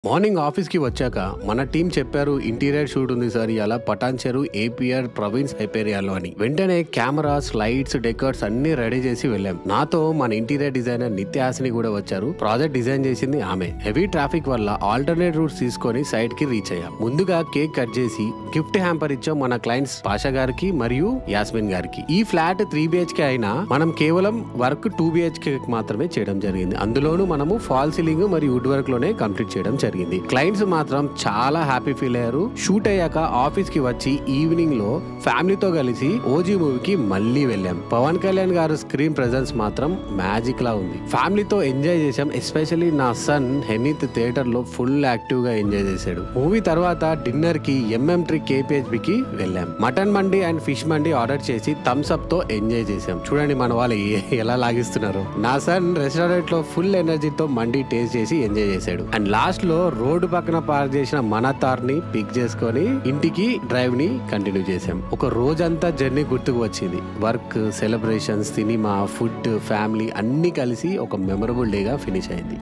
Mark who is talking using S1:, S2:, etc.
S1: Morning ఆఫీస్కి వచ్చాక మన టీం చెప్పారు ఇంటీరియర్ షూట్ ఉంది సార్ ఇలా పటాన్ చెరు ఏపీఆర్ ప్రొవిన్స్ హైపేరియాలో అని. వెంటనే కెమెరాస్ లైట్స్ డెకర్స్ అన్ని రెడీ చేసి వెళ్ళాం. నాతో మన ఇంటీరియర్ డిజైనర్ నిత్యాసిని కూడా వచ్చారు. ప్రాజెక్ట్ డిజైన్ చేసింది ఆమె. హెవీ ట్రాఫిక్ వల్ల ఆల్టర్నేట్ రూట్స్ తీసుకొని సైడ్ కి రీచ్ అయ్యాం. ముందుగా కేక్ కట్ చేసి గిఫ్ట్ హ్యాంపర్ ఇచ్చాం మన క్లయింట్స్ పాషా గారికి మరియు యాస్మిన్ గారికి. ఈ ఫ్లాట్ 3 BHK అయినా మనం కేవలం వర్క్ 2 BHK మాత్రమే చేయడం జరిగింది. అందులోనూ మనము ఫాల్ సీలింగ్ మరియు వుడ్ వర్క్ లోనే కంప్లీట్ చేయడం జరిగింది. క్లయింట్స్ మాత్రం చాలా హ్యాపీ ఫీల్ అయ్యారు. షూట్ అయ్యాక ఆఫీస్ కి వచ్చి ఈవినింగ్ లో ఫ్యామిలీతో కలిసి ఓజీ మూవీకి మళ్ళీ వెళ్ళాం. పవన్ కళ్యాణ్ గారు స్క్రీన్ ప్రెజెన్స్ మాత్రం మ్యాజిక్ లా ఉంది. ఫ్యామిలీతో ఎంజాయ్ చేశాం. ఎస్పెషల్లీ నా సన్ హెనీత్ థియేటర్ లో ఫుల్ యాక్టివ్ గా ఎంజాయ్ చేశాడు. మూవీ తర్వాత డిన్నర్ కి MM3 KPHB కి వెళ్ళాం. Mutton mandi and fish mandi order చేసి థమ్స్ అప్ తో ఎంజాయ్ చేశాం. చూడండి మన వాళ్ళు ఎలా లాగిస్తున్నారు. నా సన్ రెస్టారెంట్ లో ఫుల్ ఎనర్జీతో మండి టేస్ట్ చేసి ఎంజాయ్ చేశాడు. అండ్ లాస్ట్ లో రోడ్డు పక్కన పార్క్ చేసిన మన తార్ ని పిక్ చేసుకొని ఇంటికి డ్రైవ్ ని కంటిన్యూ చేసాం. ఒక రోజంతా జర్నీ గుర్తుకు వచ్చింది. Work, celebrations, cinema, food, family అన్ని కలిసి ఒక మెమరబుల్ డే గా ఫినిష్ అయింది.